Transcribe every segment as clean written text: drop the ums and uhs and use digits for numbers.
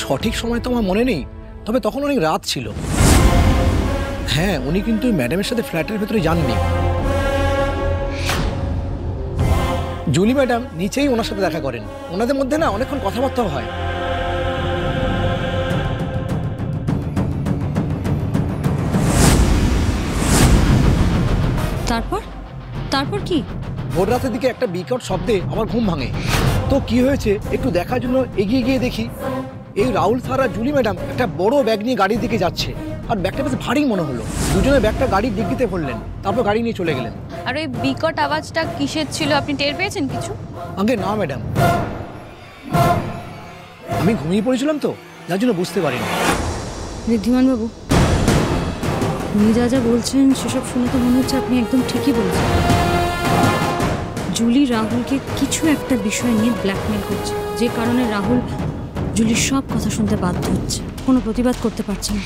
সঠিক সময় তো আমার মনে নেই, তবে তখন অনেক রাত ছিল। হ্যাঁ, উনি কিন্তু ম্যাডামের সাথে ফ্ল্যাটের ভেতরে যাননি। জুলি ম্যাডাম নিচেই ওনার সাথে দেখা করেন। ওনাদের মধ্যে না অনেকক্ষণ কথাবার্তাও হয়। তারপর কি? ভোর রাতের দিকে একটা বিকট শব্দে আমার ঘুম ভাঙে। তো কি হয়েছে একটু দেখার জন্য এগিয়ে গিয়ে দেখি এই রাহুল স্যার আর জুলি ম্যাডাম একটা বড় ব্যাগ নিয়ে গাড়ির দিকে যাচ্ছে। আর ব্যাগটা বেশ ভারী মনে হলো। দুজনে ব্যাগটা গাড়ির ডিগ্গিতে ফেললেন, তারপর গাড়ি নিয়ে চলে গেলেন। আর ওই বিকট আওয়াজটা কিসের ছিল, আপনি টের পেয়েছেন কিছু? আগে না ম্যাডাম, আমি ঘুমিয়ে পড়েছিলাম তো, যার জন্য বুঝতে পারিনি। ঋদ্ধিমান বাবু, উনি যা যা বলছেন সেসব শুনে তো মনে হচ্ছে আপনি একদম ঠিকই বলছেন। জুলি রাহুলকে কিছু একটা বিষয় নিয়ে ব্ল্যাকমেল করছে, যে কারণে রাহুল জুলির সব কথা শুনতে বাধ্য হচ্ছে, কোনো প্রতিবাদ করতে পারছে না।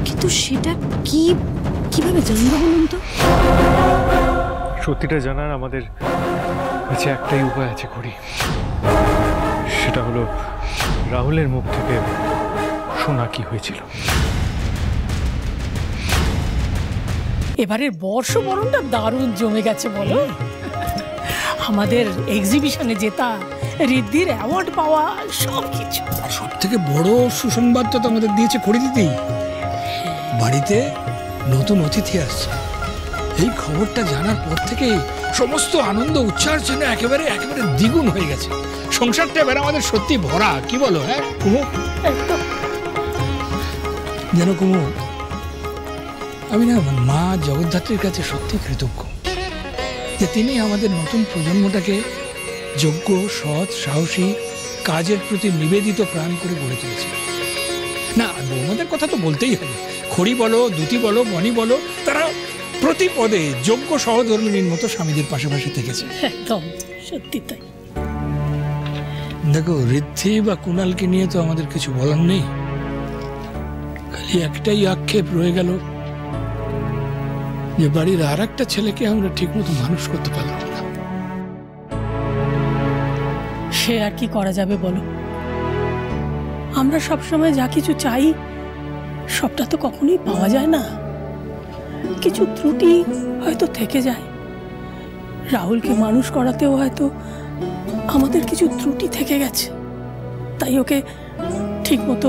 কিন্তু সেটা কিভাবে জানবো বলুন তো? সত্যিটা জানার আমাদের কাছে একটাই উপায় আছে করি, সেটা হলো রাহুলের মুখ থেকে শোনা কি হয়েছিল। এবারের বর্ষবরণটা দারুণ জমে গেছে বলো। আমাদের এক্সিবিশনে জেতা, ঋদ্ধির অ্যাওয়ার্ড পাওয়া, সব কিছু। সব থেকে বড় সুসংবাদটা তো আমাদের দিয়েছে খড়িদিদি। বাড়িতে নতুন অতিথি আসছে। এই খবরটা জানার পর থেকে সমস্ত আনন্দ উচ্ছ্বাস যেন একেবারে দ্বিগুণ হয়ে গেছে। সংসারটা এবার আমাদের সত্যি ভরা, কি বলো? হ্যাঁ কুমু, যেন কুমু, আমি না আমার মা জগদ্ধাত্রীর কাছে সত্যি কৃতজ্ঞ যে তিনি আমাদের নতুন প্রজন্মটাকে যোগ্য, সৎ, সাহসী, কাজের প্রতি নিবেদিত প্রাণ করে গড়ে তুলেছে। না, বৌমাদের কথা তো বলতেই হবে। খড়ি বলো, দুতি বলো, মণি বলো, তারা প্রতি পদে যোগ্য সহধর্মিণীর মতো স্বামীদের পাশাপাশি থেকেছে। একদম সত্যি তাই। দেখো, ঋদ্ধি বা কুণালকে নিয়ে তো আমাদের কিছু বলার নেই। খালি একটাই আক্ষেপ রয়ে গেল যে বাড়ির আর একটা ছেলেকে আমরা ঠিক মতো মানুষ করতে পারলাম না। সে আর কি করা যাবে বলো? আমরা সবসময় যা কিছু চাই সবটা তো কখনোই পাওয়া যায় না। কিছু ত্রুটি হয়তো থেকে যায়। রাহুলকে মানুষ করাতেও হয়তো আমাদের কিছু ত্রুটি থেকে গেছে, তাই ওকে ঠিক মতো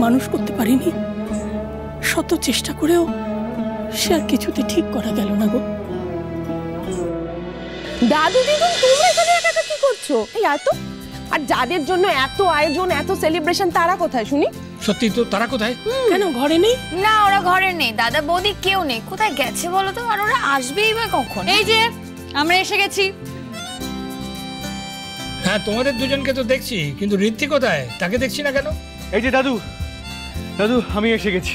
মানুষ করতে পারিনি। শত চেষ্টা করেও সে আর কিছুতে ঠিক করা গেল না গো। দাদু দিদুন, তোমরা এখানে একা একা কি করছো? এই এত, আর যাদের জন্য এত আয়োজন, এত সেলিব্রেশন, তারা কোথায় শুনি? সত্যি তো, তারা কোথায়? কেন ঘরে নেই? না, ওরা ঘরে নেই, দাদা বৌদি কেউ নেই। কোথায় গেছে বলো তো? আর ওরা আসবেই বা কখন? এই যে আমরা এসে গেছি। হ্যাঁ, তোমাদের দুজনকে তো দেখছি, কিন্তু ঋদ্ধি কোথায়? তাকে দেখছি না কেন? এই যে দাদু, আমি এসে গেছি।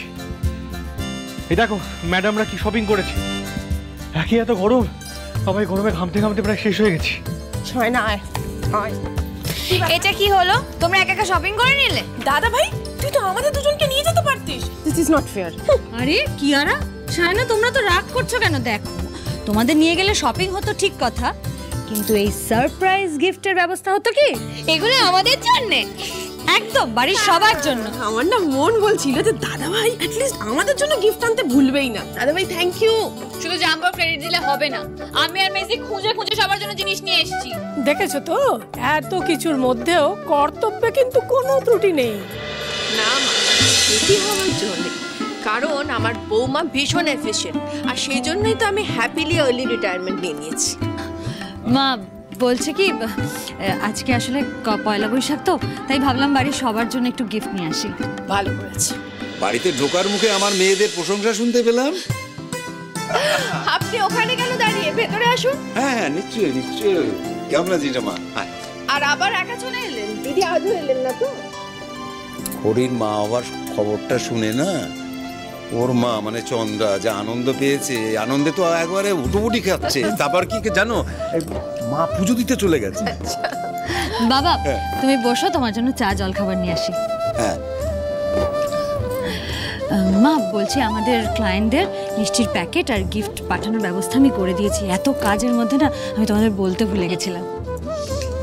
এই দেখো ম্যাডামরা কি শপিং করেছে। একই এত গরম, সবাই গরমে ঘামতে ঘামতে প্রায় শেষ হয়ে গেছি। ছয় না, আয় আয়। এটা কি হলো? তোমরা একা একা শপিং করে নিলে? দাদা ভাই, তুই তো আমাদের দুজনকে নিয়ে যেতে পারতিস। This is not fair. আরে কিয়ারা, সায়না, তোমরা তো রাগ করছো কেন? দেখো, তোমাদের নিয়ে গেলে শপিং হতো ঠিক কথা, কিন্তু এই সারপ্রাইজ গিফটের ব্যবস্থা হতো কি? এগুলো আমাদের জন্য, একদম বাড়ির সবার জন্য। আমার না মন বলছিল যে দাদা ভাই অ্যাটলিস্ট আমাদের জন্য গিফট আনতে ভুলবেই না। দাদা ভাই থ্যাংক ইউ। শুধু জাম্বো ক্রেডিট দিলে হবে না, আমি আর মেসি খুঁজে খুঁজে সবার জন্য জিনিস নিয়ে এসেছি। দেখেছো তো, এত কিছুর মধ্যেও কর্তব্যে কিন্তু কোনো ত্রুটি নেই। না মা, ত্রুটি হওয়ার জন্য, কারণ আমার বৌমা ভীষণ এফিশিয়েন্ট, আর সেই জন্যই তো আমি হ্যাপিলি আর্লি রিটায়ারমেন্ট নিয়ে নিয়েছি। মা বলছে কি, আজকে আসলে পয়লা বৈশাখ তো, তাই ভাবলাম বাড়ির সবার জন্য একটু গিফট নিয়ে আসি। ভালো করেছে। বাড়িতে ঢোকার মুখে আমার মেয়েদের প্রশংসা শুনতে পেলাম। আপনি ওখানে কেন দাঁড়িয়ে? ভেতরে আসুন। হ্যাঁ, নিশ্চয়ই নিশ্চয়ই। কেমন আছিস মা? আর আবার একা চলে এলেন? দিদি আজও এলেন না তো? হরির মা আবার খবরটা শুনে না, ওর মা মানে চন্দ্রা যা আনন্দ পেয়েছে, আনন্দে তো একবারে উঠোপুটি খাচ্ছে। তারপর কি জানো, মা পুজো দিতে চলে গেছে। বাবা তুমি বসো, তোমার জন্য চা জল খাবার নিয়ে আসি। হ্যাঁ মা, বলছি আমাদের ক্লায়েন্টদের মিষ্টির প্যাকেট আর গিফট পাঠানোর ব্যবস্থা আমি করে দিয়েছি। এত কাজের মধ্যে না আমি তোমাদের বলতে ভুলে গেছিলাম।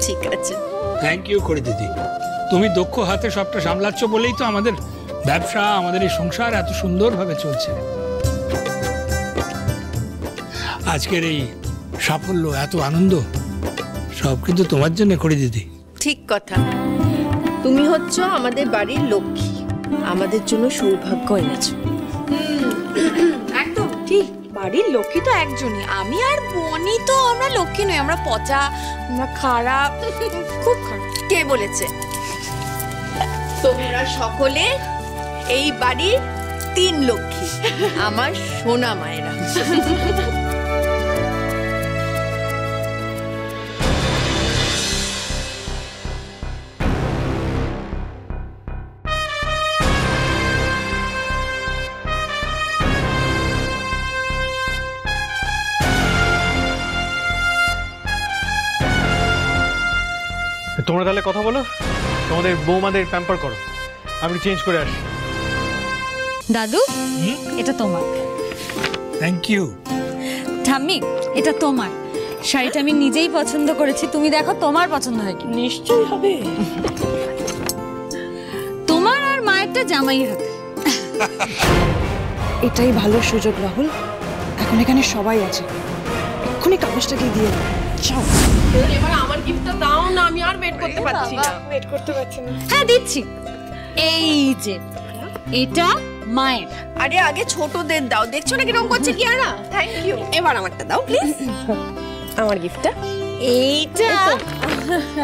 ঠিক আছে। থ্যাংক ইউ খড়ি দিদি। তুমি দক্ষ হাতে সবটা সামলাচ্ছ বলেই তো আমাদের ব্যবসা, আমাদের এই সংসার এত সুন্দরভাবে চলছে। আজকের এই সাফল্য, এত আনন্দ সব কিন্তু তোমার জন্য করে দিদি। ঠিক কথা, তুমি হচ্ছ আমাদের বাড়ির লক্ষ্মী, আমাদের জন্য সৌভাগ্য এনেছো। একদম ঠিক, বাড়ির লক্ষ্মী তো একজনই, আমি আর বনি তো আমরা লক্ষ্মী নই, আমরা পচা, আমরা খারাপ, খুব খারাপ। কে বলেছে? তোমরা সকলে এই বাড়ির 3 লক্ষ্মী, আমার সোনা মায়েরা। তোমরা তাহলে কথা বলো, তোমাদের বৌমাদের প্যাম্পার করো, আমি চেঞ্জ করে আসি। দাদু, এটা তোমার। Thank you. ঠাম্মি, এটা তোমার। শাড়িটা আমি নিজেই পছন্দ করেছি, তুমি দেখো তোমার পছন্দ হয় কি। নিশ্চয়ই হবে। তোমার আর মায়েরটা জামাই হাতে। এটাই ভালো সুযোগ রাহুল, এখন এখানে সবাই আছে, এক্ষুনি কাগজটাকে দিয়ে দাও। যাও। এবার আমার গিফটটা দাও না, আমি আর ওয়েট করতে পারছি না। ওয়েট করতে পারছি না। হ্যাঁ দিচ্ছি, এই যে এটা মায়ের। আরে আগে ছোটদের দাও, দেখছো না কিরকম করছে কিয়ারা। Thank you. এবার আমারটা দাও প্লিজ। আমার গিফটটা এইটা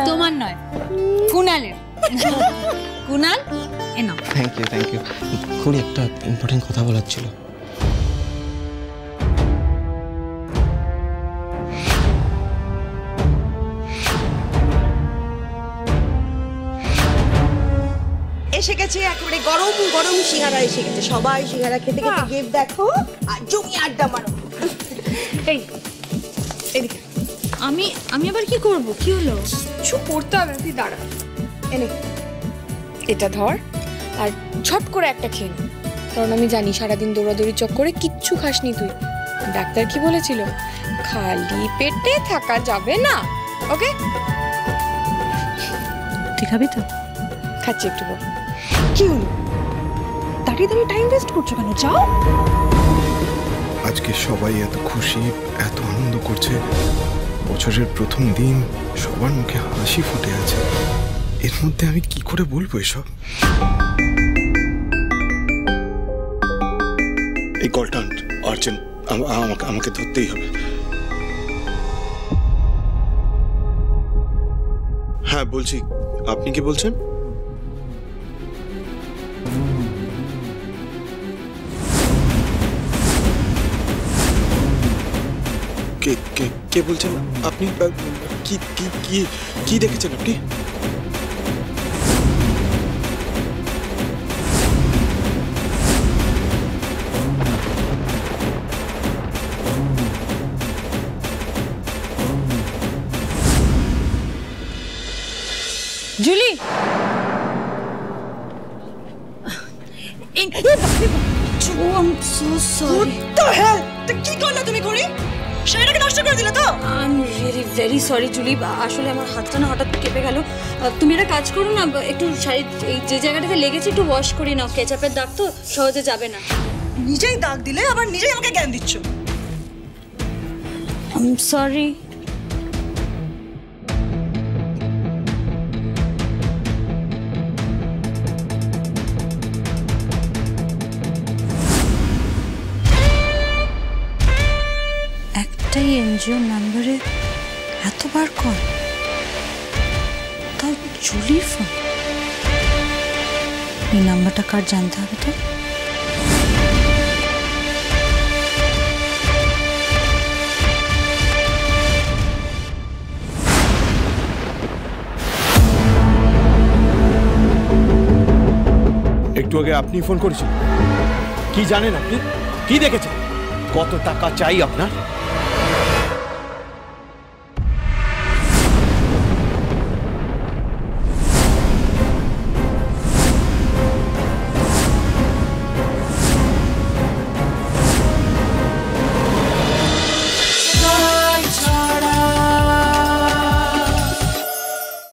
তোমার নয়, কুনালের। কুনাল, এ নাও। Thank you. খুবই একটা ইম্পর্টেন্ট কথা বলার ছিল। এসে গেছে একেবারে গরম গরম সিঙ্গারা এসে গেছে, সবাই সিঙ্গারা খেতে খেতে গিফট দেখো আর জমি আড্ডা মারো। এই এদিকে। আমি আবার কি করব? কি হলো? কিছু করতে হবে, তুই দাঁড়া। এনে এটা ধর আর ঝট করে একটা খেয়ে নে, কারণ আমি জানি সারাদিন দৌড়াদৌড়ি চক্করে কিচ্ছু খাসনি তুই। ডাক্তার কি বলেছিল? খালি পেটে থাকা যাবে না। ওকে, তুই খাবি তো? খাচ্ছি একটু বল। কি হলো? দাঁড়িয়ে দাঁড়িয়ে টাইম ওয়েস্ট করছো কেন? যাও। আজকে সবাই এত খুশি, এত আনন্দ করছে, বছরের প্রথম দিন, সবার মুখে হাসি ফুটে আছে, এর মধ্যে আমি কি করে বলবো এসব? এই কলটা আর্জেন্ট, আমাকে ধরতেই হবে। হ্যাঁ বলছি, আপনি কি বলছেন? কে বলছেন আপনি? কি কি কি কি দেখেছেন আপনি? জুলি, কি করলে তুমি ঘুরি? শাড়িটাকে নষ্ট করে দিলে তো? I am really very sorry Julie, আসলে আমার হাতটা না হঠাৎ কেঁপে গেল। তুমি একটা কাজ করো না, একটু শাড়ি এই যে জায়গাটাতে লেগেছে একটু ওয়াশ করে নাও, কেচাপের দাগ তো সহজে যাবে না। নিজেই দাগ দিলে আবার নিজেই আমাকে জ্ঞান দিচ্ছ। I am sorry. একটাই এনজিও নাম্বারে এতবার কল, তাও জুলির ফোন। এই নাম্বারটা কার জানতে হবে তো। একটু আগে আপনি ফোন করেছিলেন, কি জানেন আপনি? কি দেখেছেন? কত টাকা চাই আপনার?